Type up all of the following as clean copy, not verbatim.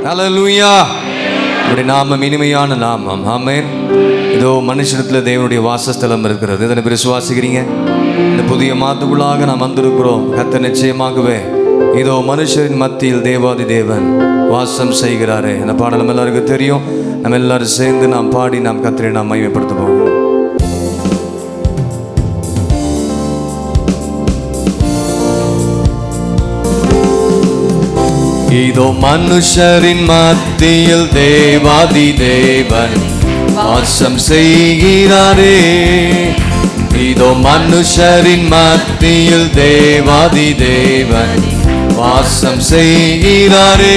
ஹல்லேலூயா. உம்முடைய நாமம் இனிமையான நாமம். ஆமென். இதோ மனுஷனத்தில் தேவனுடைய வாசஸ்தலம் இருக்கிறது. இதனை விசுவாசிக்கிறீங்க? இந்த புதிய மாதத்துக்குள்ளாக நாம் வந்திருக்கிறோம். கர்த்தர் நிச்சயமாகவே இதோ மனுஷரின் மத்தியில் தேவாதி தேவன் வாசம் செய்கிறாரே. இந்த பாடல் நம்ம எல்லாருக்கும் தெரியும். நம்ம எல்லாரும் சேர்ந்து நாம் பாடி நாம் கர்த்தரை நாம் மகிமைப்படுத்துவோம். இதோ மனுஷரின் மத்தியில் தேவாதி தேவன் வாசம் செய்கிறாரே. இதோ மனுஷரின் மத்தியில் தேவாதி தேவன் வாசம் செய்கிறாரே.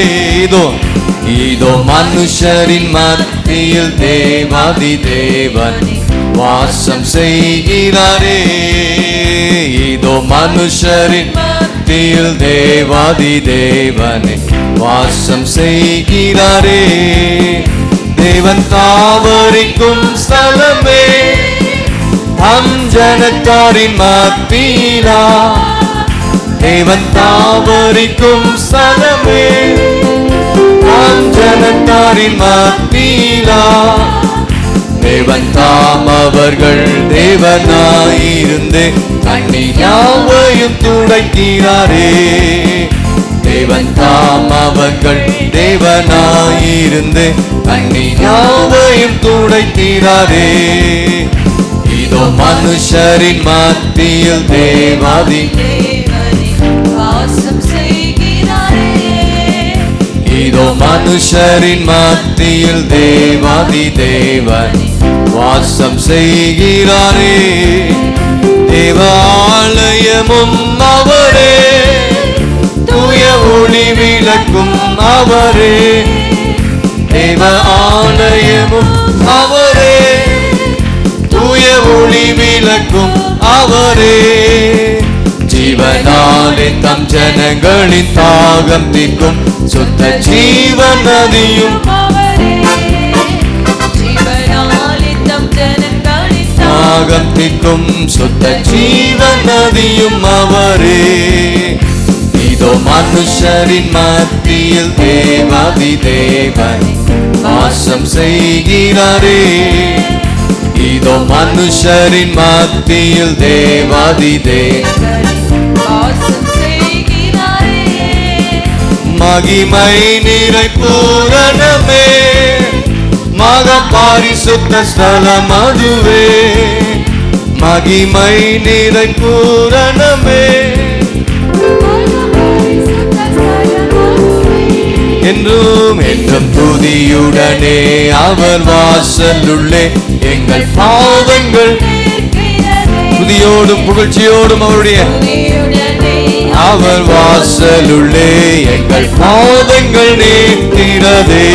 இதோ மனுஷரின் மத்தியில் தேவாதி தேவன் வாசம் செய்கிறாரே. இதோ மனுஷரின் மத்தியில் தேவாதி தேவன் வாசம் செய்கிறாரே. தேவன் தாவரிக்கும் ஸ்தலமே தம் ஜனத்தாரின் மத்தியிலா. தேவன் தாவரிக்கும் ஸ்தலமே தம் ஜனத்தாரின் மத்தியிலா. தேவன் தாம் அவர்கள் தேவனாயிருந்து கண்ணீர் யாவையும் துடைக்கிறாரே. தேவன் தாம் அவர்கள் தேவனாயிருந்து கண்ணீர் யாவையும் துடைக்கிறாரே. இதோ மனுஷரின் மத்தியில் தேவாதி வாசம் செய்கிறாரே. இதோ மனுஷரின் மத்தியில் தேவாதி தேவன் வாசம் செய்கிறாரே. தேவ ஆலயமும் அவரே, தூய ஒளி விளக்கும் அவரே. தேவ ஆலயமும் அவரே, தூய ஒளி விளக்கும் அவரே. ஜீவனாலே தம் ஜனங்களின் தாகம் தீர்க்கும் சுத்த ஜீவன் நதியும் தாகம் தீர்க்கும் சுத்த ஜீவன் நதியும் அவரே. இதோ மனுஷரின் மத்தியில் தேவாதி தேவன் வாசம் செய்கிறாரே. இதோ மனுஷரின் மத்தியில் தேவாதி தேவன் வாசம் செய்கிறாரே. மகிமை நிறை பூரணமே மகா பரிசுத்த ஸ்தலம் அதுவே. மகிமை நிறை பூரணமே என்றும் என்றும் துதியுடனே அவர் வாசலுள்ளே எங்கள் பாவங்கள் துதியோடும் புகழ்ச்சியோடும் அவருடைய அவர் வாசலுள்ளே எங்கள் பாவங்கள் நீக்கிறதே.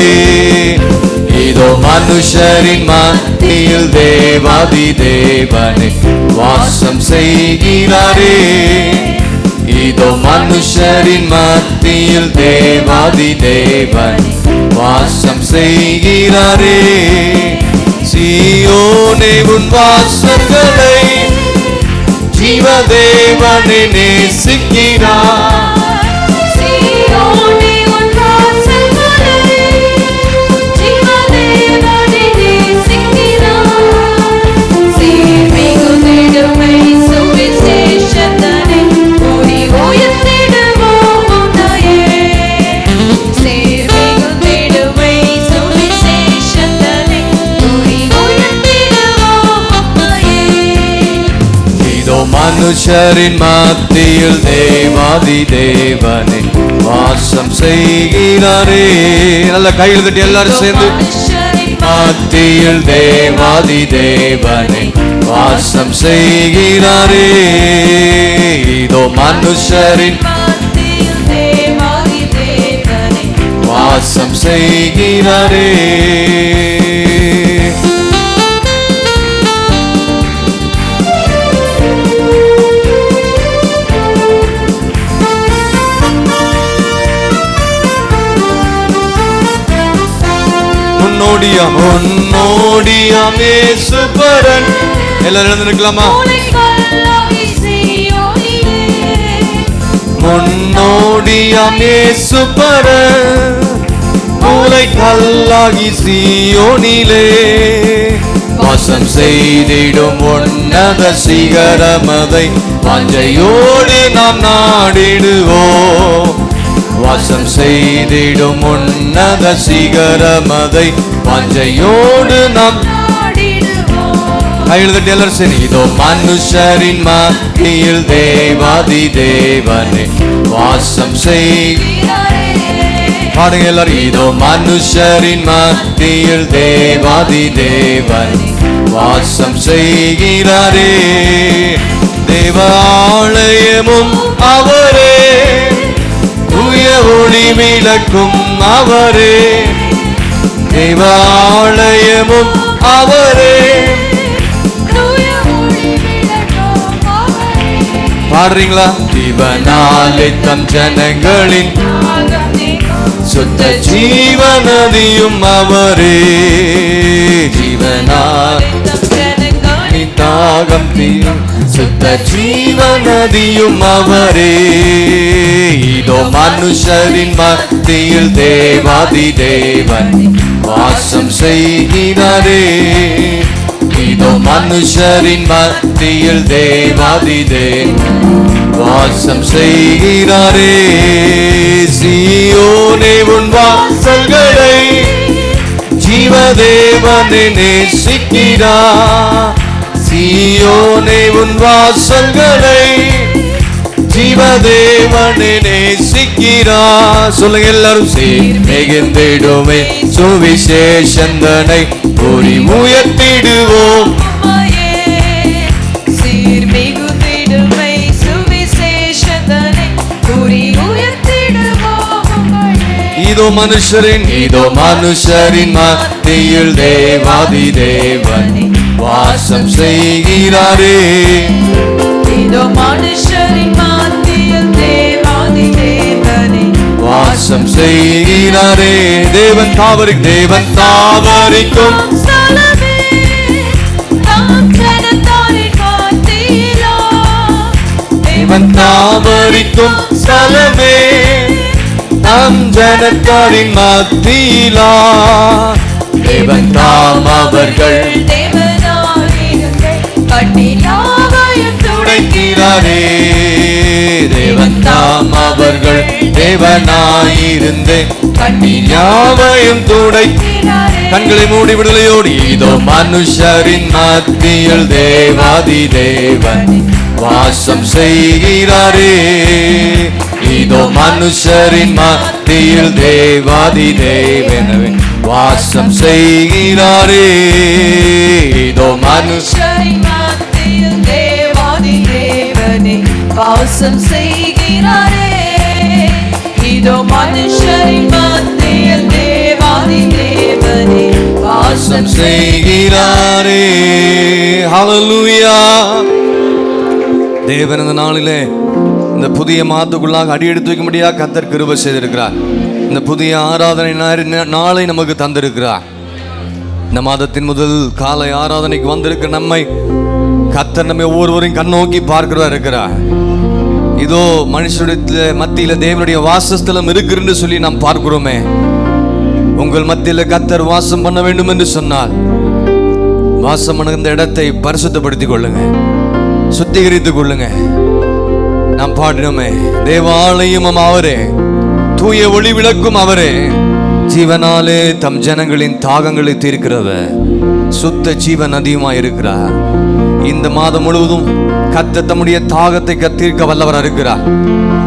இதோ மனுஷரின் மத்தியில் தேவாதி தேவன் வாசம் செய்கிறாரே. இதோ மனுஷரின் மத்தியில் தேவாதி தேவன் வாசம் செய்கிறாரே. சீயோனே உன் வாசல்களை ஜீவதேவனை நேசிக்கிறார். மனுஷரின் மத்தியில் தேவாதி தேவனை வாசம் செய்கிறாரே. நல்ல கையில் தட்டி எல்லாரும் சேர்ந்து மத்தியில் தேவாதி தேவனை வாசம் செய்கிறாரே. இதோ மனுஷரின் மத்தியில் தேவாதி தேவனை வாசம் செய்கிறாரே. முன்னோடியாம் இயேசுபரன். எல்லாரும் எழுந்திருக்கலாமா? முன்னோடியாம் இயேசுபரன் மூளை கல்லாகி சீயோனிலே வாசம் செய்திடும் உன்னத சிகரமதை வாஞ்சையோடு நாம் நாடிடுவோம். வாசம் செய்திடும் உன்னத சிகரமதை வாஞ்சையோடு நாம் கையெழுத்து எல்லாரும் சரி. இதோ மனுஷரின் மத்தியில் தேவாதி தேவனே வாசம் செய்கிறாரே. பாடுங்க எல்லாரும். இதோ மனுஷரின் மத்தியில் தேவாதி தேவன் வாசம் செய்கிறாரே. தேவாலயமும் அவரே, தூய ஒளி விளக்கும் அவரே. தேவாலயமும் அவரே. பாடுறீங்களா? ஜீவனாலே தம் ஜனங்களின் சுத்த ஜீவநதியும் அவரே. ஜீவனாலே தாகம் தீரும் சுத்த ஜீவநதியும் அவரே. இதோ மனுஷரின் மத்தியில் தேவாதி தேவன் வாசம் செய்கிறாரே. இதோ மனுஷரின் மத்தியில் தேவாதி தேவன் வாசம் செய்கிறாரே. சீயோனே உன் வாசல்களை ஜீவதேவனே நேசிக்கிறார். சீயோனே உன் வாசல்களை ஜீவதேவனே நேசிக்கிறார். சொல்லுங்க எல்லாரும். சீர் மிகுந்திடுமே சுவிசேஷந்தனை கூறி உயர்த்திடுவோம். சீர் மிகுந்திடுமே சுவிசேஷந்தனை கூறி உயர்த்திடுவோம். இதோ மனுஷரின் மத்தியில் தேவாதி தேவன் வாசம் செய்கிறாரே. இதோ மனுஷரின் மத்தியில் தேவாதி தேவனே வாசம் செய்கிறாரே. தேவன் தாவரிக்கும் ஸ்தலமே தாம் ஜனத்தாரின் மத்தியிலா. தேவன் தாவரிக்கும் ஸ்தலமே தாம் ஜனத்தாரின் மத்தியிலா. தேவன் தாம் அவர்கள் கண்ணீராவையும் துடைக்கிறாரே. தேவன் தாம் அவர்கள் தேவனாயிருந்து கண்ணீர் யாவையும் துடைக்கிறாரே. கண்களை மூடி விடுதலையோடு. இதோ மனுஷரின் மத்தியில் தேவாதி தேவன் வாசம் செய்கிறாரே. இதோ மனுஷரின் மத்தியில் தேவாதி தேவனே வாசம் செய்கிறாரே. இதோ மனுஷரின் மத்தியில் தேவாதி தேவனே வாசம் செய்கிறாரே. இதோ மனுஷரின் மத்தியில் தேவாதி தேவனே வாசம் செய்கிறாரே. ஹல்லேலூயா. தேவன் இந்த நாளிலே இந்த புதிய மாதத்துக்குள்ளாக அடி எடுத்து வைக்க முடியாது கர்த்தர் கிருபை செய்திருக்கிறார். இந்த புதிய ஆராதனை நாளை நமக்கு தந்திருக்கிறார். இந்த மாதத்தின் முதல் காலை ஆராதனைக்கு வந்திருக்கிற நம்மை கர்த்தர் நம்மை ஒவ்வொருவரையும் கண்ணோக்கி பார்க்கிறதா இருக்கிறார். இதோ மனுஷனுடைய மத்தியில தேவனுடைய வாசஸ்தலம் இருக்குன்னு சொல்லி நாம் பார்க்கிறோமே. உங்கள் மத்தியில கர்த்தர் வாசம் பண்ண வேண்டும் என்று சொன்னால் வாசம் பண்ணுகிற இடத்தை பரிசுத்தப்படுத்திக் கொள்ளுங்க, சுத்திகரித்துக் கொள்ளுங்க. நாம் பாடினோமே, தேவாலயமும் அவரே, தூய ஒளி விளக்கும் அவரே, ஜீவனாலே தம் ஜனங்களின் தாகங்களை தீர்க்கிறவர், சுத்த ஜீவன் அதிகமாக இருக்கிறார். இந்த மாதம் முழுவதும் கர்த்தர் தம்முடைய தாகத்தை தீர்க்க வல்லவராக இருக்கிறார்.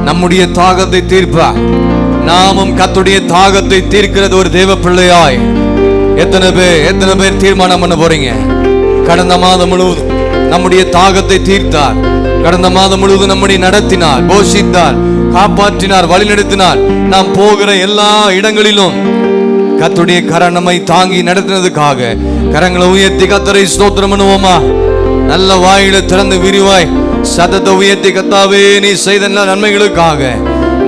நம்முடைய தாகத்தை தீர்ப்பார். நாமும் கர்த்தருடைய தாகத்தை தீர்க்கிறது ஒரு தேவ பிள்ளையாய் எத்தனை பேர் தீர்மானம் பண்ண போறீங்க? கடந்த மாதம் முழுவதும் நம்முடைய தாகத்தை தீர்த்தார். கடந்த மாதம் முழுவதும் நம்முடைய நடத்தினார், போஷித்தார், காப்பாற்றினார், வழிநடத்தினார். நாம் போகிற எல்லா இடங்களிலும் கர்த்தருடைய கரம் நம்மை தாங்கி நடத்தினதுக்காக கரங்களை உயர்த்தி கர்த்தரை ஸ்தோத்திரம் பண்ணுவோமா? நல்ல வாயில திறந்து விரிவாய் சத்தத்தை உயர்த்தி, கர்த்தாவே நீ செய்த நல்ல நன்மைகளுக்காக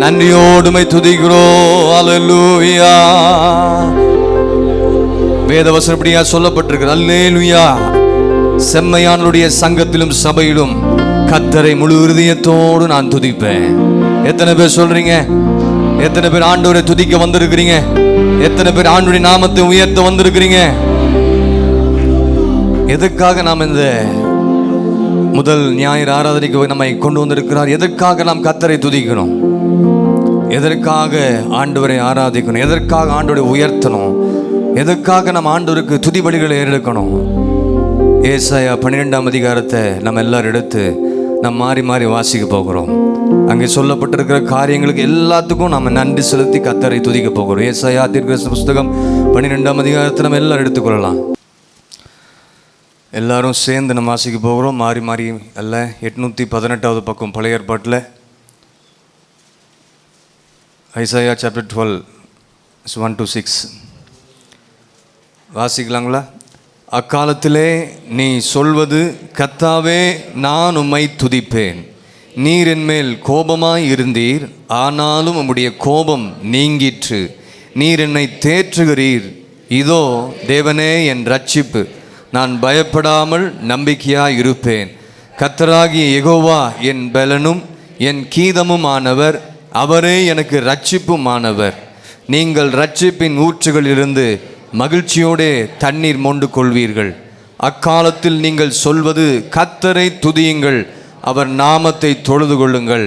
நன்றியோடுமை துதிக்கிறோம். அல்லேலூயா. வேதவசனப்படியா சொல்லப்பட்டிருக்கு, அல்லேலூயா. செம்மையானுடைய சங்கத்திலும் சபையிலும் கர்த்தரை முழு இருதயத்தோடு நான் துதிப்பேன். எத்தனை பேர் சொல்றீங்க? எத்தனை பேர் ஆண்டவரை துதிக்க வந்திருக்கிறீங்க? எத்தனை பேர் ஆண்டவருடைய நாமத்தை உயர்த்த வந்திருக்கிறீங்க? எதற்காக நாம் இந்த முதல் ஞாயிறு ஆராதனைக்கு நம்மை கொண்டு வந்திருக்கிறார்? எதற்காக நாம் கர்த்தரை துதிக்கணும்? எதற்காக ஆண்டவரை ஆராதிக்கணும்? எதற்காக ஆண்டவரை உயர்த்தணும்? எதற்காக நம்ம ஆண்டவருக்கு துதிபலிகளை ஏறெடுக்கணும்? ஏசாயா 12ஆம் அதிகாரத்தை நம்ம எல்லாரும் எடுத்து நம்ம மாறி மாறி வாசிக்க போகிறோம். அங்கே சொல்லப்பட்டிருக்கிற காரியங்களுக்கு எல்லாத்துக்கும் நம்ம நன்றி செலுத்தி கர்த்தரை துதிக்க போகிறோம். ஏசாயா தீர்க்கதரிசன புஸ்தகம் 12ஆம் அதிகாரத்தை நம்ம எல்லாரும் எடுத்துக்கொள்ளலாம். எல்லாரும் சேர்ந்து நம்ம வாசிக்க போகிறோம். மாறி மாறி அல்ல. 818வது பக்கம் பழைய ஏற்பாட்டில் ஐசாயா சாப்டர் 12 1 to 6 வாசிக்கலாங்களா? அக்காலத்திலே நீ சொல்வது, கர்த்தாவே நான் உம்மை துதிப்பேன். நீர் என்மேல் கோபமாய் இருந்தீர், ஆனாலும் உம்முடைய கோபம் நீங்கிற்று. நீர் என்னை தேற்றுகிறீர். இதோ தேவனே என் ரட்சிப்பு, நான் பயப்படாமல் நம்பிக்கையாய் இருப்பேன். கர்த்தராகிய யெகோவா என் பலனும் என் கீதமும் ஆனவர், அவரே எனக்கு ரட்சிப்பும் ஆனவர். நீங்கள் ரட்சிப்பின் ஊற்றுகளிலிருந்து மகிழ்ச்சியோடே தண்ணீர் மொண்டு கொள்வீர்கள். அக்காலத்தில் நீங்கள் சொல்வது, கர்த்தரை துதியுங்கள், அவர் நாமத்தை தொழுது கொள்ளுங்கள்,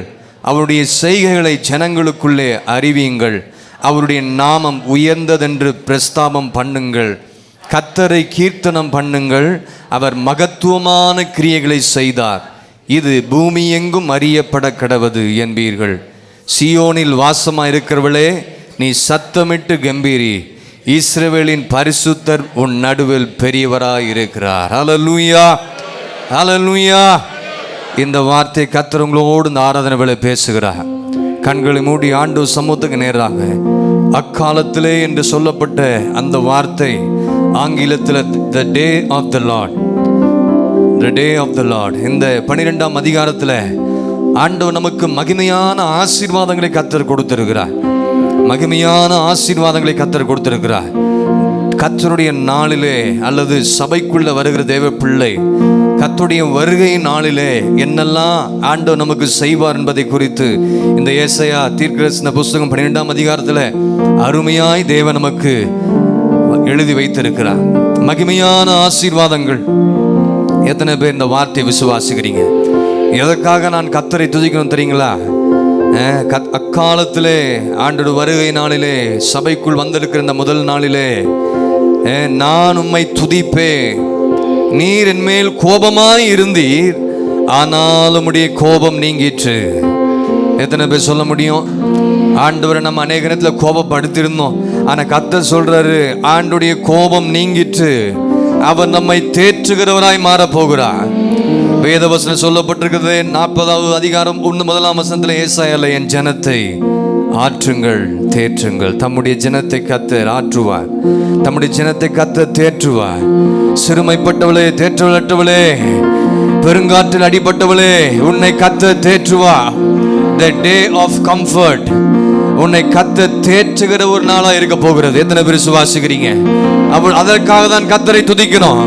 அவருடைய செய்கைகளை ஜனங்களுக்குள்ளே அறிவியுங்கள், அவருடைய நாமம் உயர்ந்ததென்று பிரஸ்தாபம் பண்ணுங்கள், கர்த்தரை கீர்த்தனம் பண்ணுங்கள், அவர் மகத்துவமான கிரியைகளை செய்தார், இது பூமி எங்கும் அறியப்பட கடவது என்பீர்கள். சீயோனில் வாசமாக இருக்கிறவளே, நீ சத்தமிட்டு கம்பீரி, இஸ்ரவேலின் பரிசுத்தர் உன் நடுவில் பெரியவராய் இருக்கிறார். ஹல்லேலூயா, ஹல்லேலூயா. இந்த வார்த்தை கர்த்தர் உங்களோடு இந்த ஆராதனை வேளை பேசுகிறார். கண்களை மூடி ஆண்டவர் சமூகத்துக்கு நேராக அக்காலத்திலே என்று சொல்லப்பட்ட அந்த வார்த்தை ஆங்கிலத்தில் the day of the Lord, the day of the Lord. இந்த 12ஆம் அதிகாரத்தில் ஆண்டவர் நமக்கு மகிமையான ஆசீர்வாதங்களை கர்த்தர் கொடுத்திருக்கிறார். மகிமையான ஆசீர்வாதங்களை கர்த்தர் கொடுத்திருக்கிறார். கர்த்தருடைய நாளிலே அல்லது சபைக்குள்ள வருகிற தேவ பிள்ளை கர்த்தருடைய வருகை நாளிலே என்னெல்லாம் ஆண்டவர் நமக்கு செய்வார் என்பதை குறித்து இந்த ஏசாயா தீர்க்கதரிசன புஸ்தகம் 12ஆம் அதிகாரத்தில் அருமையாய் தேவன் நமக்கு எழுதி வைத்திருக்கிறார். மகிமையான ஆசீர்வாதங்கள். எத்தனை பேர் இந்த வார்த்தையை விசுவாசிக்கிறீங்க? எதற்காக நான் கர்த்தரை துதிக்கணும் தெரியுங்களா? அக்காலத்திலே ஆண்டவர் வருகை நாளிலே சபைக்குள் வந்திருக்கிற இந்த முதல் நாளிலே நான் உம்மை துதிப்பேன். நீர் என்மேல் கோபமாய் இருந்தீர், ஆனால் உம்முடைய கோபம் நீங்கிற்று. எத்தனை பேர் சொல்ல முடியும்? ஆண்டவரை நம்ம அநேக நேரத்தில் கோபப்படுத்திருந்தோம், ஆனால் கர்த்தர் சொல்றாரு ஆண்டுடைய கோபம் நீங்கிற்று, அவர் நம்மை தேற்றுகிறவராய் மாறப்போகிறார். வேதவசனம் சொல்லப்பட்டிருக்கிறது 40வது அதிகாரம் 1 வசனத்தில் ஏசாயால, என் ஜனத்தை ஆற்றுங்கள் தேற்றுங்கள். தம்முடைய ஜனத்தை கர்த்தர் ஆற்றுவார், தம்முடைய ஜனத்தை கர்த்தர் தேற்றுவார். சிறுமைப்பட்டவளே, தேற்றவளற்றவளே, பெருங்காற்றில் அடிபட்டவளே, உன்னை கர்த்தர் தேற்றுவார். The day of comfort, உன்னை கர்த்தர் தேற்றுகிற ஒரு நாளா இருக்க போகிறது. எத்தனை பேர் விசுவாசிக்கிறீங்க? அதற்காக தான் கர்த்தரை துதிக்கணும்,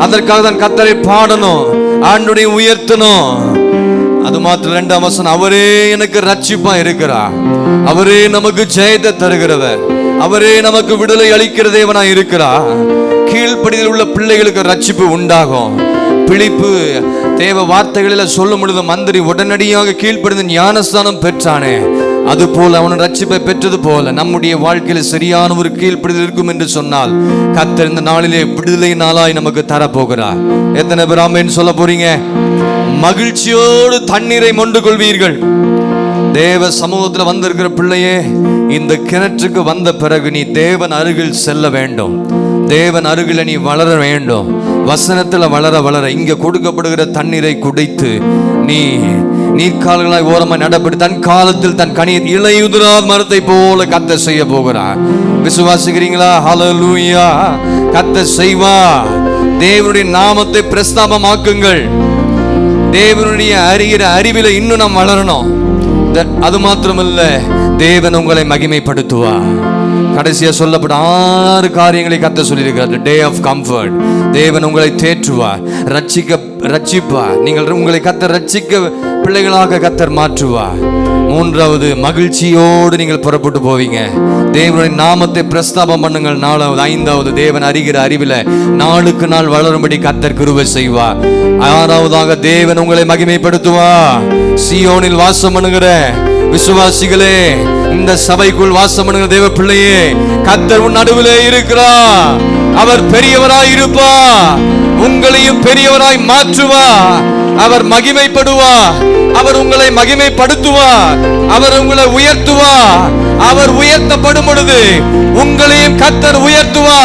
அதற்காக தான் கர்த்தரை பாடணும், ஆண்டவரை உயர்த்தணும். அது மாத்திரம் 2ஆம் வசனம், அவரே எனக்கு ரட்சிப்பா இருக்கிறார், அவரே நமக்கு ஜெயத்தை தருகிறவர், அவரே நமக்கு விடுதலை அளிக்கிற தேவனா இருக்கிறார். கீழ்ப்படியில் உள்ள பிள்ளைகளுக்கு ரட்சிப்பு உண்டாகும். பிழிப்பு தேவ வார்த்தைகளில் சொல்லும் பொழுது மந்திரி உடனடியாக கீழ்ப்படிந்து ஞானஸ்தானம் பெற்றானே, அது போல அவன் ரட்சிப்பை பெற்றது போல நம்முடைய வாழ்க்கையில் சரியான ஒரு கீழ்ப்படிதல் இருக்கும் என்று சொன்னால் கர்த்தர் இந்த நாளிலே விடுதலை நாளாய் நமக்கு தரப்போகிறார். எத்தனை பேர் ஆமென் சொல்ல போறீங்க? மகிழ்ச்சியோடு தண்ணீரை மொண்டு கொள்வீர்கள். தேவ சமூகத்தில் வந்திருக்கிற பிள்ளையே, இந்த கிணற்றுக்கு வந்த பிறகு நீ தேவன் அருகில் செல்ல வேண்டும், தேவன் அருகில் நீ வளர வேண்டும். வசனத்தில் வளர வளர இங்கே கொடுக்கப்படுகிற தண்ணீரை குடித்து நீ நீர்க்கால்களாய் ஓரமாய் நடப்படி தன் காலத்தில் தன் கனியை இலையுதிராத மரத்தை போல கர்த்தர் செய்ய போகிறார். விசுவாசிக்கிறீங்களா? ஹல்லேலூயா. கர்த்தர் செய்வார். தேவனுடைய நாமத்தை பிரஸ்தாபமாக்குங்கள். தேவனுடைய அறிகிற அறிவில இன்னும் நாம் வளரணும். அது மாத்திரமல்ல, தேவன் உங்களை மகிமைப்படுத்துவார். கடைசியா சொல்லப்பட்ட 6 காரியங்களை கர்த்தர் சொல்லியிருக்கிறார். Day of comfort. தேவன் உங்களை தேற்றுவார், ரட்சிப்பார். நீங்கள் உங்களை கர்த்தர் ரட்சிக்க பிள்ளைகளாக கர்த்தர் மாற்றுவார். மூன்றாவது, மகிழ்ச்சியோடு நீங்கள் புறப்பட்டு போவீங்க. தேவனுடைய நாமத்தை பிரஸ்தாபம் பண்ணுங்கள். நாலாவது, ஐந்தாவது, தேவன் அறிகிற அறிவில நாளுக்கு நாள் வளரும்படி கர்த்தர் கிருபை செய்வார். ஆறாவதாக, தேவன் உங்களை மகிமைப்படுத்துவா. சீயோனில் வாசம் பண்ணுகிற விசுவாசிகளே, இந்த சபைக்குள் வாசம் பண்ணுகிற தேவ பிள்ளையே, கர்த்தர் உன் நடுவிலே இருக்கிறார். அவர் பெரியவராய் இருப்பா, உங்களையும் பெரியவராய் மாற்றுவா. அவர் மகிமைப்படுவா, அவர் உங்களை மகிமைப்படுத்துவா, அவர் உங்களை உயர்த்துவா. அவர் உயர்த்தப்படும் பொழுது உங்களையும் கர்த்தர் உயர்த்துவா.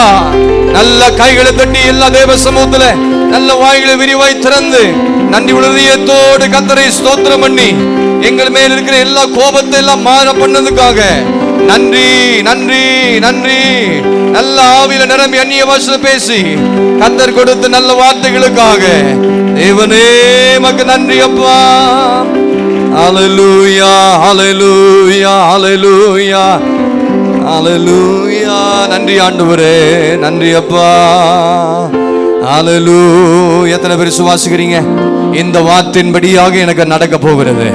நல்ல கைகளை தட்டி எல்லா தேவ சமூகத்துல நல்ல வாய்களை விரிவாய் திறந்து நன்றி உணர்வியத்தோடு கர்த்தரை ஸ்தோத்திரம் பண்ணி, எங்கள் மேல் இருக்கிற எல்லா கோபத்தை எல்லாம் மாற பண்ணதுக்காக நன்றி நன்றி நன்றி. நல்ல ஆவியில நிரம்பி அந்நிய பாஷையில பேசி கர்த்தர் கொடுத்த நல்ல வார்த்தைகளுக்காக தேவனே மக்கு நன்றி அப்பா. ஹல்லேலூயா ஹல்லேலூயா ஹல்லேலூயா ஹல்லேலூயா. நன்றி ஆண்டவரே, நன்றி அப்பா. ஹல்லேலூயா. எத்தனை பேர் விசுவாசிக்கிறீங்க? இந்த வார்த்தையின்படியாக எனக்கு நடக்க போகிறது,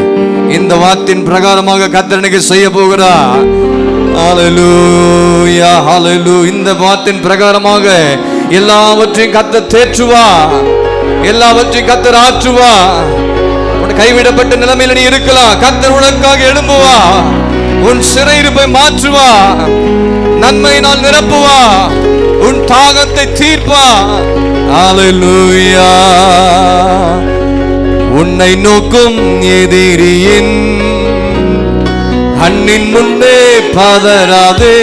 இந்த வார்த்தையின் பிரகாரமாக கர்த்தர் எனக்கு செய்ய போகிறா. ஹல்லேலூயா ஹல்லேலூயா. இந்த வார்த்தையின் பிரகாரமாக எல்லாவற்றையும் கர்த்தர் தேற்றுவா, எல்லாவற்றையும் கர்த்தர் ஆற்றுவா. கைவிடப்பட்ட நிலைமையில் நீ இருக்கலாம், கர்த்தர் உனக்காக எழும்புவா. உன் சிறையிருப்பை மாற்றுவா, நன்மையினால் நிரப்புவா, உன் தாகத்தை தீர்ப்பா. ஹல்லேலூயா. உன்னை நோக்கும் எதிரியின் கண்ணின் முன்னே பதறாதே.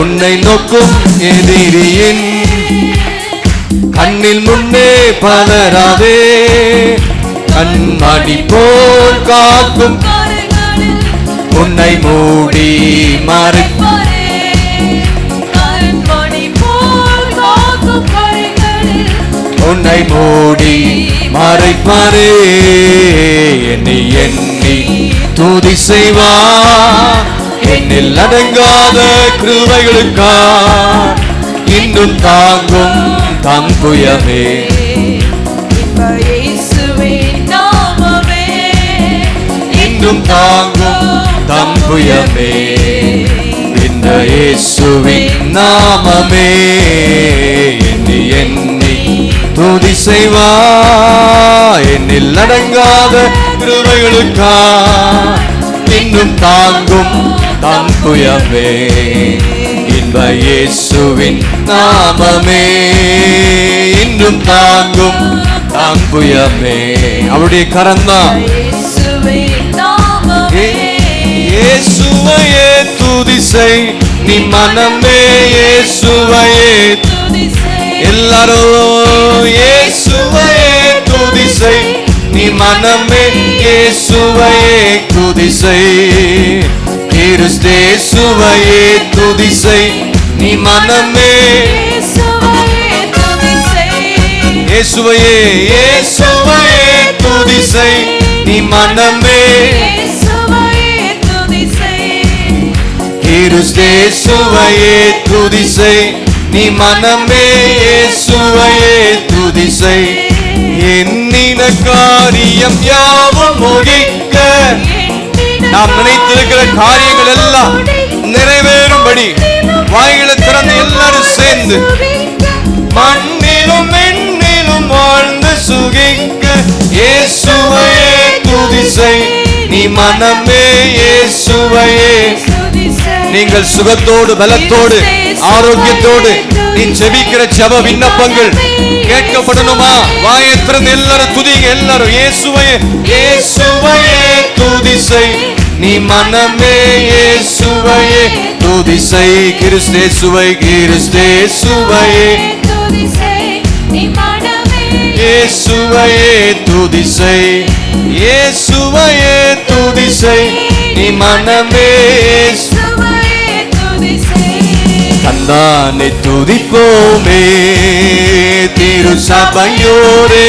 உன்னை நோக்கும் எதிரியின் கண்ணில் முன்னே பதறாதே. கண்மணி போல் காக்கும் உன்னை மூடி மறைப்பாரே. உன்னை மூடி மறைப்பாரே. என்னை எண்ணி துதி செய்வா, என்னில் அடங்காத கிருபைகளுக்கா இன்னும் தாங்கும் தம் புயமே. இன்னும் தாங்கும் தம் புயமே. இந்த இயேசுவின் நாமமே. எண்ணி எண்ணி துதி செய்வா, என்னில் அடங்காத கிருபைகளுக்கா இன்னும் தாங்கும் தம் புயமே. இன்ப இயேசுவின் நாமமே இன்னும் தாங்கும் தம் புயமே. அவருடைய கரந்தான். இயேசுவையே துதி செய் நீ மனமே, இயேசுவையே எல்லாரும் இயேசுவையே துதி செய் நீ மனமே, இயேசுவையே துதி செய். கிறிஸ்தேசுவையே துதி செய் நீ மனமே, இயேசுவையே இயேசுவையே துதி செய் நீ மனமே. கிறிஸ்தேசுவையே துதி செய் நீ மனமே, இயேசுவையே துதி செய். எண்ணின காரியம் யாவும் முடிக்க, நாம் நினைத்திருக்கிற காரியங்கள் எல்லாம் நிறைவேறும்படி வாய்களை திறந்து எல்லாரும் சேர்ந்து மண்ணிலும் எண்ணிலும் வாழ்ந்து சுகிக்க, இயேசுவையே துதி செய் நீ மனமே, இயேசுவையே. நீங்கள் சுகத்தோடு பலத்தோடு ஆரோக்கியத்தோடு நீ ஜெபிக்கிற ஜெப விண்ணப்பங்கள் கேட்கப்படணுமா? வாயை திறந்து எல்லாரும் துதிங்க. எல்லாரும் இயேசுவையே இயேசுவையே துதி செய் நீ மனமே, இயேசுவையே துதி செய். கிறிஸ்தேசுவை கிறிஸ்தேசுவையே இயேசுவையே துதி செய், இயேசுவையே துதி செய் நீ மனமே. கந்தானை துதிப்போமே திரு சபையோரே,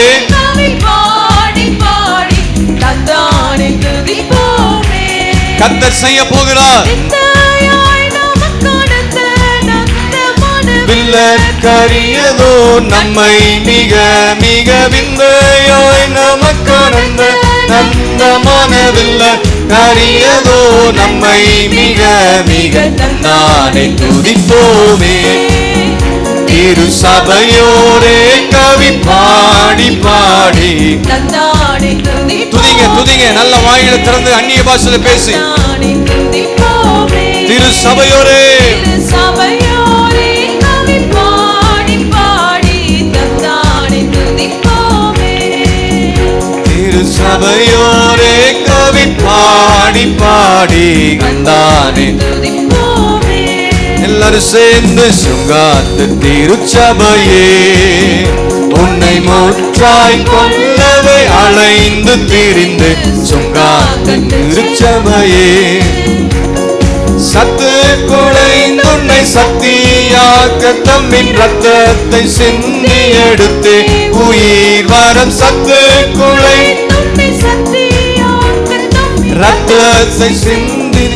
கர்த்தர் செய்ய போகிறார். வில்லற்கரியதோ நம்மை மிக மிக விந்தையாய் நமக்கானந்த நந்தமான சொல்ல அறியதோ நம்மை மிக மிக நானே துதிப்போமே. திரு சபையோரே கவி பாடி பாடி துதிங்க துதிங்க. நல்ல வாயில திறந்து அந்நிய பாஷையில பேசி திரு சபையோரே சபையோரே கவி பாடி பாடி கண்டானே. எல்லாரும் சேர்ந்து சுங்காத்து திருச்சபையே உன்னை முற்றாய் கொல்லவே அலைந்து திரிந்து சுங்காத்து திருச்சபையே சத்து குலைந்து உன்னை சக்தியாக்க தம்மின் ரத்தத்தை சிந்தி எடுத்து உயிர் வரம் சத்து குலை ரத்தத்தை சிந்தி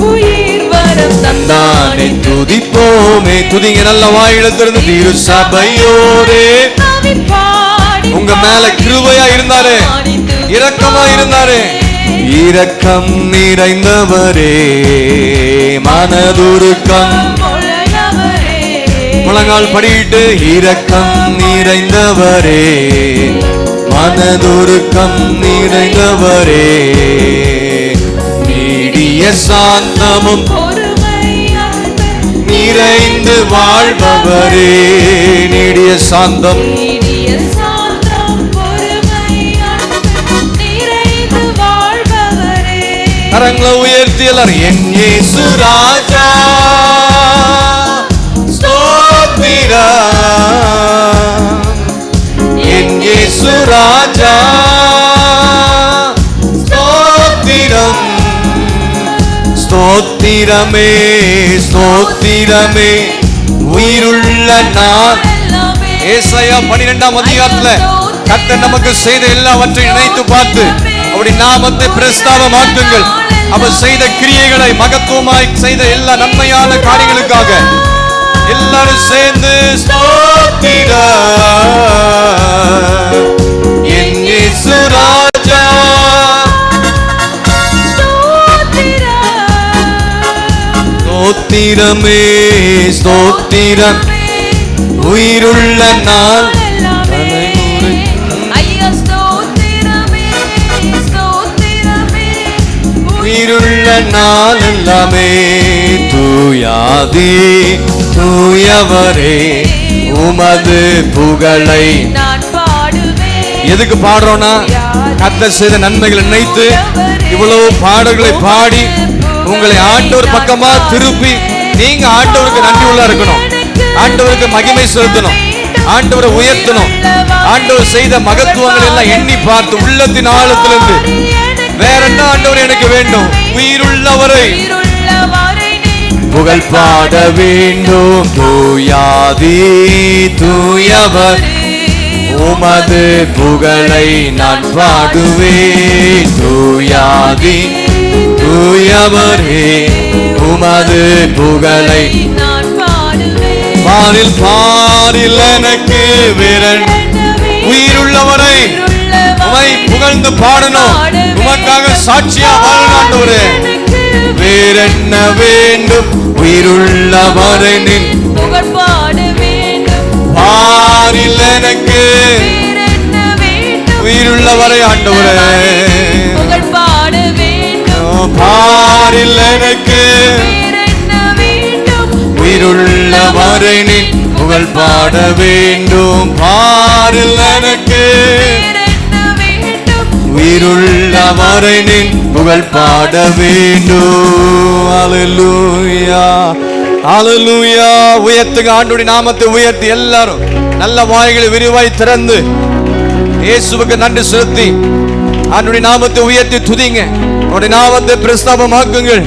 உயிர் வரம் தந்தானே துதிப்போமே. துதிங்க நல்ல வாயில திறந்து திரு சபையோரே உங்க மேல கிருபையா இருந்தாரு, இரக்கமா இருந்தாரு. இரக்கம் நிறைந்தவரே மனதுருக்கம் முழங்கால் படியிட்டு இரக்கம் நிறைந்தவரே மனதுருக்கம் நிறைந்தவரே நீடிய சாந்தமும் நிறைந்து வாழ்பவரே. நீடிய சாந்தம் கரங்களை உயர்த்தி எல்லாரும் என் இயேசு ராஜா ஸ்தோத்திரம். என் இயேசு ராஜா ஸ்தோத்திரம். ஸ்தோத்திரமே ஸ்தோத்திரமே உயிருள்ள நான். ஏசாயா 12ஆம் அதிகாரத்துல கர்த்தர் நமக்கு செய்த எல்லாவற்றையும் நினைத்து பார்த்து அவருடைய நாமத்தை பிரஸ்தாபமாக்குங்கள். அவர் செய்த கிரியைகளை மகத்துவமாய் செய்த எல்லா நன்மையான காரியங்களுக்காக எல்லாரும் சேர்ந்து ஸ்தோத்திரம். என் இயேசு ராஜா ஸ்தோத்திரமே ஸ்தோத்திரம் உயிருள்ள நாள் உயிருள்ள நாள் எல்லாமே தூயாதி தூயவரே உமது புகழை நான் பாடுவேன். எதுக்கு பாடுறோம்னா கர்த்தர் செய்த நன்மைகளை நினைத்து இவ்வளவு பாடல்களை பாடி உங்களை ஆண்டவர் பக்கமா திருப்பி நீங்க ஆண்டவருக்கு நன்றி உள்ள இருக்கணும், ஆண்டவருக்கு மகிமை செலுத்தணும், ஆண்டவரை உயர்த்தணும். ஆண்டவர் செய்த மகத்துவங்கள் எல்லாம் எண்ணி பார்த்து உள்ளத்தின் ஆழத்திலிருந்து வேற என்ன ஆண்டவர் எனக்கு வேண்டும், உயிருள்ளவரை புகழ் பாட வேண்டும். தூயாதி தூயவர் உமது புகழை நான் பாடுவேன். தூயாதி தூயவரே உமது புகழை நான் பாடுவேன். பாரில் பாரில் எனக்கு வீரன் உயிருள்ளவரை உமை புகழ்ந்து பாடணும், உமக்காக சாட்சியா வாழாண்டவரே. வேறென்ன வேண்டும் உயிருள்ளவரை நின் புகழ் பாட வேண்டும். பாரில் எனக்கு உயிருள்ளவரை ஆண்டவரே புகழ் பாட வேண்டும். பாரில் எனக்கு உயிருள்ளவரை நின் புகழ் பாட வேண்டும். பாரில் எனக்கு உயிருள்ளவரை நின் புகழ் பாட வேண்டும். அல்லேலூயா அல்லேலூயா. உயர்த்துங்க ஆண்டவருடைய நாமத்தை உயர்த்தி எல்லாரும் நல்ல வாய்களை விரிவாய் திறந்து இயேசுவுக்கு நன்றி செலுத்தி ஆண்டவருடைய நாமத்தை உயர்த்தி துதிங்க. அவருடைய நாமத்தை பிரஸ்தாபமாக்குங்கள்.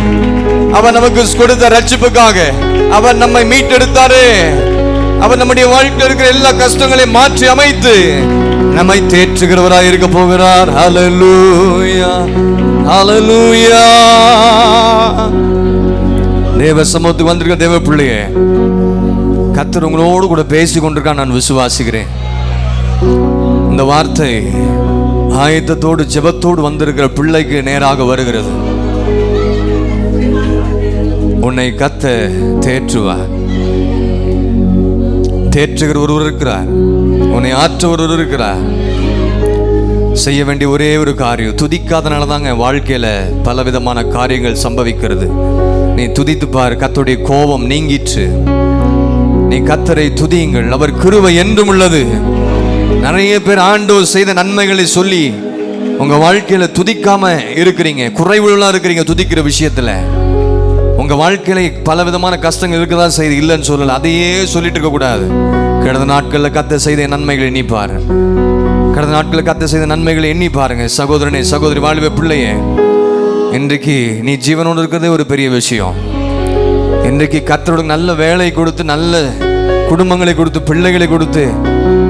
அவர் நமக்கு கொடுத்த ரட்சிப்புக்காக அவர் நம்மை மீட்டெடுத்தாரே. அவர் நம்முடைய வாழ்க்கையில் இருக்கிற எல்லா கஷ்டங்களையும் மாற்றி அமைத்து நம்மை தேற்றுகிறவராய் இருக்க போகிறார். ஹல்லேலூயா ஹல்லேலூயா. தேவ சமூகத்துக்கு வந்திருக்க தேவ பிள்ளையே, கர்த்தர் உங்களோடு கூட பேசி கொண்டிருக்கான் நான் விசுவாசிக்கிறேன். இந்த வார்த்தை ஆயத்தத்தோடு ஜெபத்தோடு வந்திருக்கிற பிள்ளைக்கு நேராக வருகிறது. உன்னை கர்த்தர் தேற்றுவார். தேற்றுகிற ஒருவர் இருக்கிறார், உன்னை ஆற்ற ஒருவர் இருக்கிறார். செய்ய வேண்டிய ஒரே ஒரு காரியம், துதிக்காதனால தாங்க வாழ்க்கையில பலவிதமான காரியங்கள் சம்பவிக்கிறது. நீ துதித்து பார், கர்த்தருடைய கோபம் நீங்கிற்று. நீ கர்த்தரை துதியுங்கள், அவர் கிருபை என்றும் உள்ளது. நிறைய பேர் ஆண்டவர் செய்த நன்மைகளை சொல்லி உங்க வாழ்க்கையில துதிக்காம இருக்கிறீங்க, குறைவுள்ளா இருக்கிறீங்க. துதிக்கிற விஷயத்துல உங்க வாழ்க்கையில பலவிதமான கஷ்டங்கள் இருக்கதான் செய்து, இல்லைன்னு சொல்லல, அதையே சொல்லிட்டு இருக்க கூடாது. கடந்த நாட்கள்ல கர்த்தர் செய்த நன்மைகளை எண்ணி பாரு. கடந்த நாட்களில் கர்த்தர் செய்த நன்மைகளை எண்ணி பாருங்க. சகோதரனே, சகோதரி, வாழ்வே பிள்ளையே, இன்றைக்கு நீ ஜீவனோடு இருக்கிறதே ஒரு பெரிய விஷயம். இன்றைக்கு கர்த்தரோட நல்ல வேலை கொடுத்து, நல்ல குடும்பங்களை கொடுத்து, பிள்ளைகளை கொடுத்து,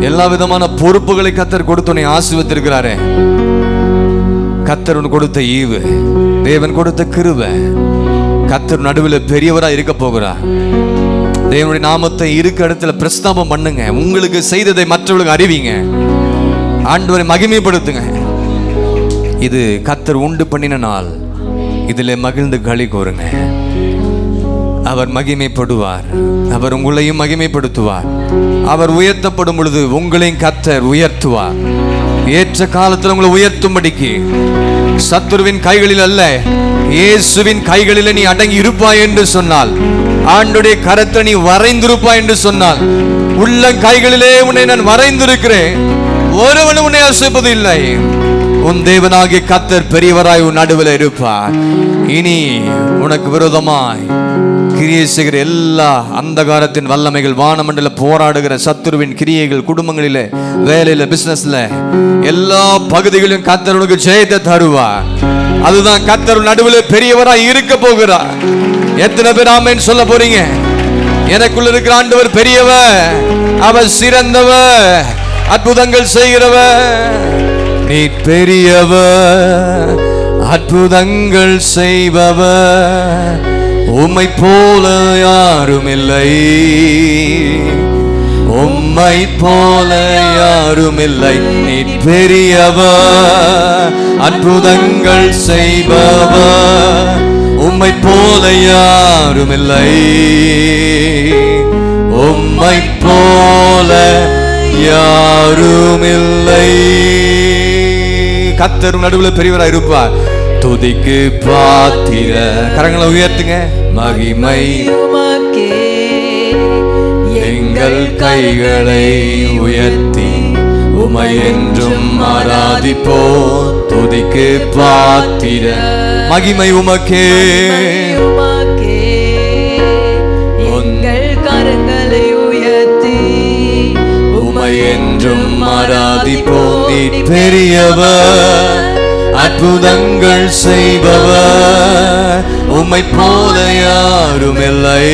எல்லா விதமான பொறுப்புகளை கர்த்தர் கொடுத்து உன்னை ஆசீர்வதித்திருக்கிறாரே. கர்த்தர் கொடுத்த ஈவு, தேவன் கொடுத்த கிருபை. கர்த்தர் நடுவில் பெரியவரா இருக்க போகிறார். தேவனுடைய நாமத்தை இருக்க இடத்துல பிரஸ்தாபம் பண்ணுங்க. உங்களுக்கு செய்ததை மற்றவர்களுக்கு அறிவிங்க. ஆண்டவரை மகிமைப்படுத்துங்க. இது கர்த்தர் உண்டு பண்ணின நாள். இதில் மகிழ்ந்து களி கூறுங்க. அவர் மகிமைப்படுவார். அவர் உங்களையும் மகிமைப்படுத்துவார். அவர் உயர்த்தப்படும் பொழுது உங்களையும் கர்த்தர் உயர்த்துவார். ஏற்ற காலத்தில் உங்களை உயர்த்தும்படிக்கு சத்துருவின் கைகளில் அல்ல, இயேசுவின் கைகளில் நீ அடங்கி இருப்பாய் என்று சொன்னால், ஆண்டுடைய கரத்தை நீ வரைந்திருப்பாய் என்று சொன்னால், உள்ள கைகளிலே உன்னை நான் வரைந்திருக்கிறேன், ஒருவனும் உன்னை அசைப்பது இல்லை. உன் தேவனாகிய கர்த்தர் பெரியவராய் உன் நடுவில் இருப்பார். இனி உனக்கு விரோதமாய் கிரியை செய்கிற எல்லா அந்தகாரத்தின் வல்லமைகள், வானமண்டல போராடுகிற சத்துருவின் கிரியைகள், குடும்பங்களில, வேலையில, பிசினஸ்ல, எல்லா பகுதிகளிலும் கர்த்தர் உனக்கு ஜெயத்தை தருவார். அதுதான் கர்த்தர் நடுவில் பெரியவராய் இருக்க போகிறார். எத்தனை பேர் ஆமென் சொல்ல போறீங்க? எனக்குள்ள இருக்கிற ஆண்டவர் பெரியவர், அவர் சிறந்தவர், அற்புதங்கள் செய்கிறவர். நீ பெரியவர், அற்புதங்கள் செய்பவர், உம்மை போல யாரும் இல்லை, உம்மை போல யாரும் இல்லை. நீ பெரியவர், அற்புதங்கள் செய்பவர், உம்மை போல யாரும் இல்லை, உம்மை போல யாரும் இல்லை. கர்த்தர் நடுவில் பெரியவராய் இருப்பார். துதிக்கு பாத்திர, கரங்களை உயர்த்துங்க. மகிமை உமக்கே, எங்கள் கைகளை உயர்த்தி உம்மை என்றும் ஆராதிப்போம். துதிக்கு பாத்திர, மகிமை உமக்கே, எங்கள் கரங்களை உயர்த்தி உம்மை என்றும் ஆராதிப்போம். நீ பெரியவர், அற்புதங்கள் செய்பவர், உம்மை போல யாரும் இல்லை,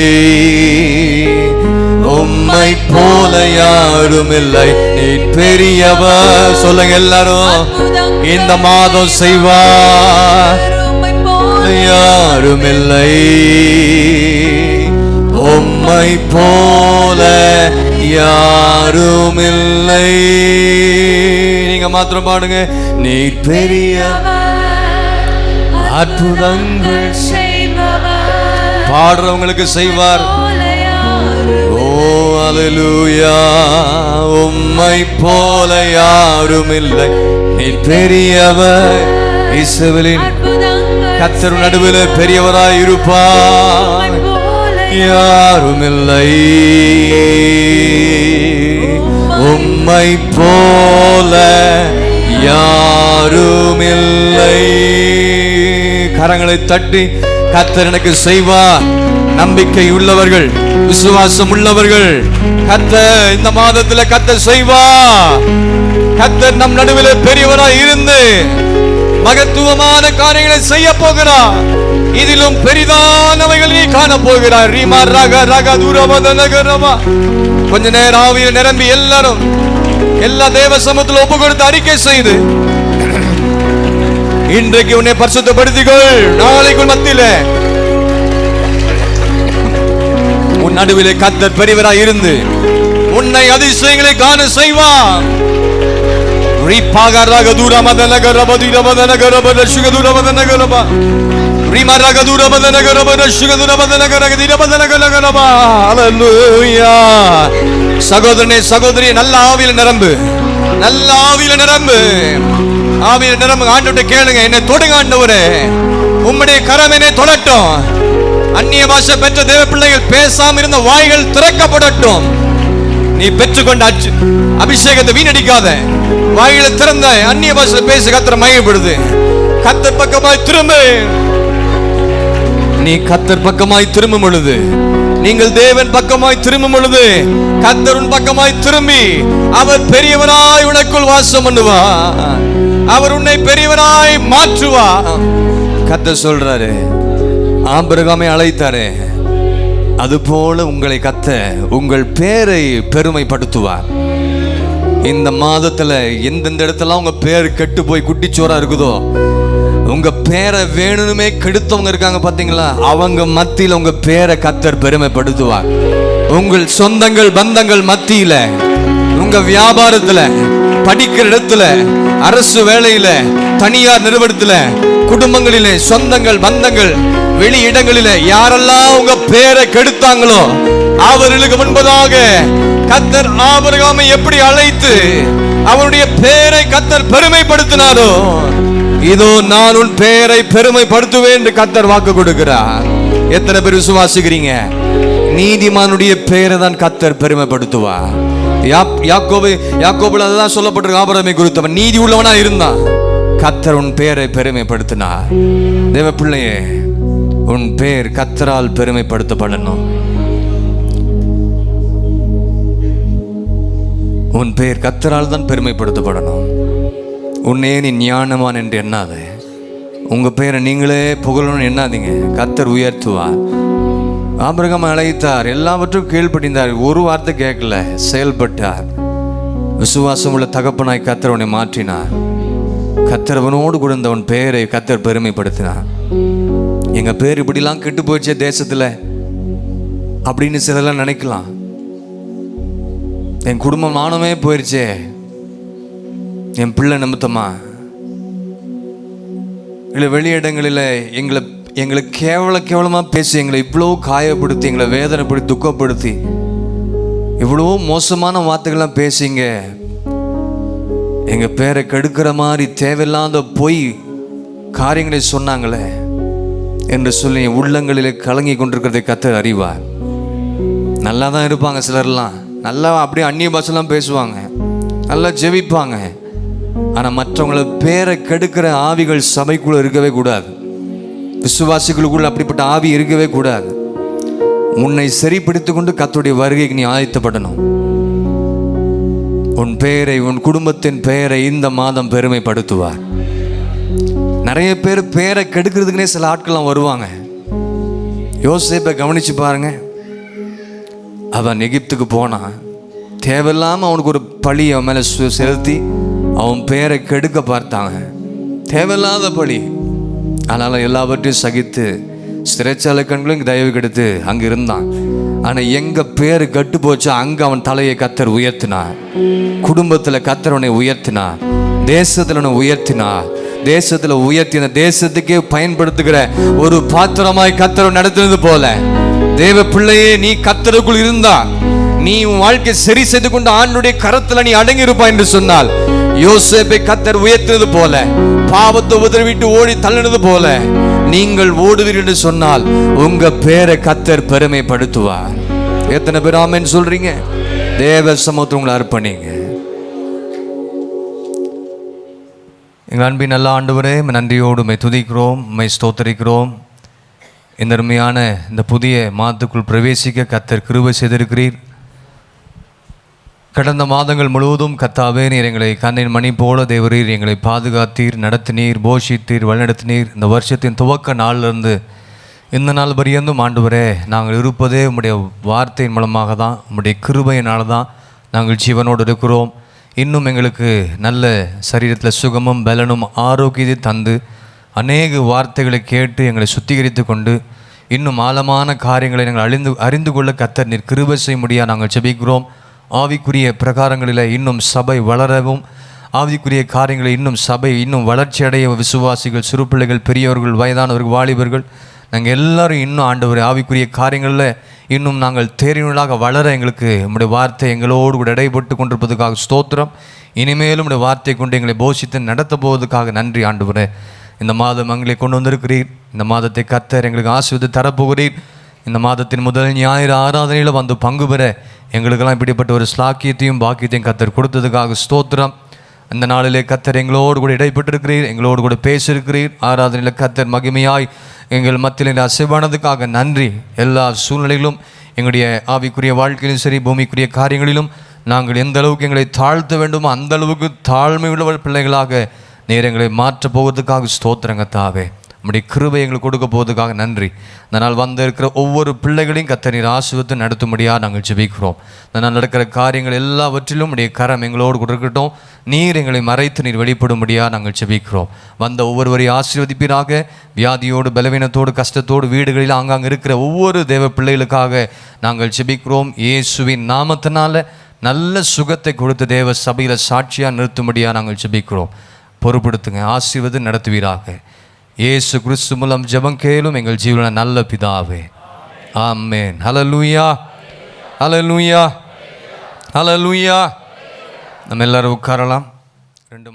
உம்மை போல யாரும் இல்லை. நீ பெரியவர். சொல்லுங்க எல்லாரும், இந்த மாதம் செய்வார், உம்மை போல யாரும் இல்லை, உம்மை போல யாரும் இல்லை. நீங்க மாத்திரம் பாடுங்க. நீ பெரிய அற்புதங்கள் செய்பவர், பாடுறவங்களுக்கு செய்வார். ஓ அல்லேலூயா, உம்மை போல யாரும் இல்லை. நீ பெரியவர், இஸ்ரவேலின் கர்த்தர் நடுவில் பெரியவராய் இருப்பார், யாரும் இல்லை, உம்மை போல யாரும் இல்லை. கரங்களை தட்டி கர்த்தர் எனக்கு செய்வார். நம்பிக்கை உள்ளவர்கள், விசுவாசம் உள்ளவர்கள், கர்த்தர் இந்த மாதத்தில் கர்த்தர் செய்வார். கர்த்தர் நம் நடுவில் பெரியவராய் இருந்து மகத்துவமான காரியங்களை செய்ய போகிறார். இதிலும் பெரிதானவைகள் நீ காண போகிறார். கொஞ்ச நேரம் ஆவியில் நிரம்பி எல்லாரும் எல்லா தேவ சமூகத்தில் ஒப்பு கொடுத்து அறிக்கை செய்து, இன்றைக்கு உன்னை பரிசுத்தப்படுத்திக்கொள். நாளைக்குள் மத்தியில உன் நடுவிலே கர்த்தர் பெரியவராய் இருந்து உன்னை அதிசயங்களை காண செய்வார். சகோதரனே சகோதரி, நல்ல ஆவியில நிரம்பு, நல்ல ஆவியில நிரம்பு, ஆவியில நிரம்பு. ஆண்டவர்கிட்ட கேளுங்க, என்னை தொடுங்க ஆண்டவரே, உம்முடைய கரம் என்னை தொடட்டும். அந்நிய பாஷை பெற்ற தேவ பிள்ளைகள் பேசாம இருந்த வாய்கள் திறக்கப்படட்டும். நீ பெற்றுக்கொண்ட அபிஷேகத்தை வீணடிக்காத. வாயில திறந்த அந்நிய பாஷை பேச கர்த்தர் மகிமைப்படுது. கர்த்தர் பக்கமாய் திரும்பு. நீ கர்த்தர் பக்கமாய் திரும்பும் பொழுது, நீங்கள் தேவன் பக்கமாய் திரும்பும் பொழுது, கர்த்தர் உன் பக்கமாய் திரும்பி அவர் பெரியவராய் உனக்குள் வாசம் பண்ணுவார். அவர் உன்னை பெரியவராய் மாற்றுவார். கர்த்தர் சொல்றாரு, ஆபிரகாமை அழைத்தாரே, அதுபோல உங்களை கர்த்தர் உங்கள் பேரை பெருமைப்படுத்துவார். இந்த மாதத்துல எந்தெந்த இடத்துல உங்க பேர் கெட்டு போய் குட்டிச்சோரா இருக்குதோ, உங்க பேரை வேணுமே கெடுத்தவங்க இருக்காங்க பாத்தீங்களா, அவங்க மத்தியில உங்க பேரை கர்த்தர் பெருமைப்படுத்துவார். உங்கள் சொந்தங்கள் பந்தங்கள் மத்தியில, உங்க வியாபாரத்துல, படிக்கிற இடத்துல, அரசு வேலையில, தனியார் நிறுவனத்துல, குடும்பங்களிலே, சொந்தங்கள் பந்தங்கள், வெளி இடங்களிலே யாரெல்லாம் உங்க பேரை கெடுத்தாங்களோ அவர்களுக்கு முன்பதாக கர்த்தர் ஆபிரகாமை எப்படி அழைத்து அவருடைய பேரை கர்த்தர் பெருமைப்படுத்தினாரோ, இதோ நான் உன் பெயரை பெருமைப்படுத்துவேன் என்று கர்த்தர் வாக்கு கொடுக்கிறார். எத்தனை பேர் விசுவாசிக்கிறீங்க? நீதிமானுடைய பெயரை தான் கர்த்தர் பெருமைப்படுத்துவார். யாக்கோபுல அதுதான் சொல்லப்பட்டிருக்கு. ஆபிரகாமை குறித்தவன் நீதி உள்ளவனா இருந்தான், கர்த்தர் உன் பெயரை பெருமைப்படுத்தினார். தேவ பிள்ளையே, உன் பெயர் கர்த்தரால் பெருமைப்படுத்தப்படணும். உன் பெயர் கர்த்தரால் தான் பெருமைப்படுத்தப்படணும். உன்னே நீ ஞானவான் என்று எண்ணாத. உங்க பெயரை நீங்களே புகழணும்னு எண்ணாதீங்க. கர்த்தர் உயர்த்துவார். ஆபிரகாம் அழைத்தார், எல்லாவற்றும் கீழ்ப்படிந்தார், ஒரு வார்த்தை கேட்கல, செயல்பட்டார். விசுவாசம் உள்ள தகப்பனாய் கர்த்தர் உன்னை மாற்றினார். கர்த்தர் அவனோடு கூட இருந்தவன் பெயரை கர்த்தர் பெருமைப்படுத்தினார். எங்க பேர் இப்படிலாம் கெட்டு போயிடுச்சே தேசத்துல அப்படின்னு சிலர்லாம் நினைக்கலாம். என் குடும்பம் நானுமே போயிடுச்சே, என் பிள்ளை நிமித்தமா, இல்லை வெளியிடங்களில் எங்களை கேவலமாக பேசி, எங்களை இவ்வளோ காயப்படுத்தி, எங்களை வேதனைப்படுத்தி, துக்கப்படுத்தி, இவ்வளோ மோசமான வார்த்தைகள்லாம் பேசிங்க, எங்கள் பேரை கெடுக்கிற மாதிரி தேவையில்லாத பொய் காரியங்களை சொன்னாங்களே என்று சொல்லி உள்ளங்களிலே கலங்கி கொண்டிருக்கிறதை கர்த்தர் அறிவார். நல்லா தான் இருப்பாங்க சிலர்லாம், நல்லா அப்படியே அந்நிய பாஷைலாம் பேசுவாங்க, நல்லா ஜெபிப்பாங்க. ஆனால் மற்றவங்களை பேரை கெடுக்கிற ஆவிகள் சபைக்குள்ள இருக்கவே கூடாது. விசுவாசிகளுக்குள்ள அப்படிப்பட்ட ஆவி இருக்கவே கூடாது. உன்னை சரிப்படுத்திக் கொண்டு கர்த்தருடைய வருகைக்கு நீ ஆயத்தப்படணும். உன் பெயரை, உன் குடும்பத்தின் பெயரை இந்த மாதம் பெருமைப்படுத்துவார். நிறைய பேர் பேரை கெடுக்கிறதுக்குனே சில ஆட்கள்லாம் வருவாங்க. யோசேப்பை கவனிச்சு பாருங்க. அவன் எகிப்துக்கு போனான், தேவையில்லாமல் அவனுக்கு ஒரு பழி அவன் மேலே செலுத்தி அவன் பேரை கெடுக்க பார்த்தாங்க. தேவையில்லாத பழி. அதனால் எல்லாவற்றையும் சகித்து சிறைச்சாலை கண்களும் தயவு கெடுத்து அங்கே இருந்தான். ஆனால் எங்கே பேர் கட்டு போச்சோ அங்கே அவன் தலையை கர்த்தர் உயர்த்தினார். குடும்பத்தில் கர்த்தர் அவனை உயர்த்தினார். தேசத்தில் அவனை உயர்த்தினார். தேசத்தில் உயர்த்தி அந்த தேசத்துக்கே பயன்படுத்துகிற ஒரு பாத்திரமாய் கர்த்தர் நடத்தினது போல, தேவ பிள்ளையே, நீ கர்த்தருக்குள் இருந்தா நீ உன் வாழ்க்கை சரி செய்து கொண்டு ஆண்டுடைய கரத்தில் நீ அடங்கி இருப்பாய் என்று சொன்னால், யோசேப்பை கர்த்தர் உயர்த்தினது போல, பாவத்தை உதறிவிட்டு ஓடி தள்ளினது போல நீங்கள் ஓடுவீர்கள் என்று சொன்னால் உங்க பேரை கர்த்தர் பெருமைப்படுத்துவார். எத்தனை பேர் ஆமென் சொல்றீங்க? தேவ சமூகத்தில் உங்களை அர்ப்பணிங்க. எங்கள் அன்பின் நல்ல ஆண்டவரே, நன்றியோடு உம்மை துதிக்கிறோம், உம்மை ஸ்தோத்தரிக்கிறோம். இந்த அருமையான இந்த புதிய மாதத்துக்குள் பிரவேசிக்க கர்த்தர் கிருபை செய்திருக்கிறீர். கடந்த மாதங்கள் முழுவதும் கர்த்தாவே, நீர் எங்களை கண்ணின் மணி போல தேவரீர் எங்களை பாதுகாத்தீர், நடத்தினீர், போஷித்தீர், வழிநடத்தினீர். இந்த வருஷத்தின் துவக்க நாளிலிருந்து இந்த நாள் பரியந்தும் ஆண்டவரே, நாங்கள் இருப்பதே உம்முடைய வார்த்தையின் மூலமாக தான், உம்முடைய கிருபையினால தான் நாங்கள் ஜீவனோடு இருக்கிறோம். இன்னும் எங்களுக்கு நல்ல சரீரத்தில் சுகமும் பலனும் ஆரோக்கியத்தை தந்து அநேக வார்த்தைகளை கேட்டு எங்களை சுத்திகரித்து கொண்டு இன்னும் ஆழமான காரியங்களை நாங்கள் அறிந்து கொள்ள கர்த்தர் நீர் கிருபை செய்ய முடியாது நாங்கள் ஜெபிக்கிறோம். ஆவிக்குரிய பிரகாரங்களில் இன்னும் சபை வளரவும் ஆவிக்குரிய காரியங்களை இன்னும் சபை இன்னும் வளர்ச்சி அடைய விசுவாசிகள், சிறு பிள்ளைகள், பெரியவர்கள், வயதானவர்கள், வாலிபர்கள் நாங்கள் எல்லாரும் இன்னும் ஆண்டவரே ஆவிக்குரிய காரியங்களில் இன்னும் நாங்கள் தேறினர்களாக வளர எங்களுக்கு உம்முடைய வார்த்தை எங்களோடு கூட இடைப்பட்டு கொண்டிருப்பதுக்காக ஸ்தோத்திரம். இனிமேலும் உடைய வார்த்தை கொண்டு எங்களை போஷித்து நடத்த போவதுக்காக நன்றி ஆண்டவரே. இந்த மாதம் எங்களை கொண்டு வந்திருக்கிறீர். இந்த மாதத்தை கர்த்தர் எங்களுக்கு ஆசீர்வதித்து தரப்போகிறீர். இந்த மாதத்தின் முதல் ஞாயிறு ஆராதனையில் வந்து பங்கு பெற எங்களுக்கெல்லாம் இப்படிப்பட்ட ஒரு ஸ்லாக்கியத்தையும் பாக்கியத்தையும் கர்த்தர் கொடுத்ததுக்காக ஸ்தோத்திரம். இந்த நாளிலே கர்த்தர் எங்களோடு கூட இடைப்பட்டிருக்கிறீர், எங்களோடு கூட பேசியிருக்கிறீர். ஆராதனையில் கர்த்தர் மகிமையாய் எங்கள் மத்தியில் அசைவானதுக்காக நன்றி. எல்லா சூழ்நிலைகளிலும் எங்களுடைய ஆவிக்குரிய வாழ்க்கையிலும் சரி, பூமிக்குரிய காரியங்களிலும் நாங்கள் எந்த அளவுக்கு எங்களை தாழ்த்த வேண்டுமோ அந்த அளவுக்கு தாழ்மை உள்ளவர் பிள்ளைகளாக நீர் எங்களை மாற்றப் போவதுக்காக ஸ்தோத்திரங்க தாவே. நம்முடைய கிருபை எங்களுக்கு கொடுக்க போவதுக்காக நன்றி. அதனால் வந்து இருக்கிற ஒவ்வொரு பிள்ளைகளையும் கர்த்தர் நீர் ஆசீர்வதித்து நடத்தும்படியாக நாங்கள் ஜெபிக்கிறோம். அதனால் நடக்கிற காரியங்கள் எல்லாவற்றிலும் உடைய கரம் எங்களோடு கூட இருக்கட்டும். நீர் எங்களை மறைத்து நீர் வெளிப்படும்படியாக நாங்கள் ஜெபிக்கிறோம். வந்த ஒவ்வொருவரையும் ஆசீர்வதிப்பீராக. வியாதியோடு, பலவீனத்தோடு, கஷ்டத்தோடு வீடுகளில் ஆங்காங்கே இருக்கிற ஒவ்வொரு தேவ பிள்ளைகளுக்காக நாங்கள் ஜெபிக்கிறோம். இயேசுவின் நாமத்தினால நல்ல சுகத்தை கொடுத்த தேவ சபையில் சாட்சியாக நிறுத்தும்படியாக நாங்கள் ஜெபிக்கிறோம். பொறுப்படுத்துங்க, ஆசீர்வதி நடத்துவீராக. இயேசு கிறிஸ்து மூலம் ஜெபம் கேளும் எங்கள் ஜீவன நல்ல பிதாவே, ஆமென். ஹல்லேலூயா, ஹல்லேலூயா, ஹல்லேலூயா. நம்ம எல்லாரும் உட்காரலாம். 2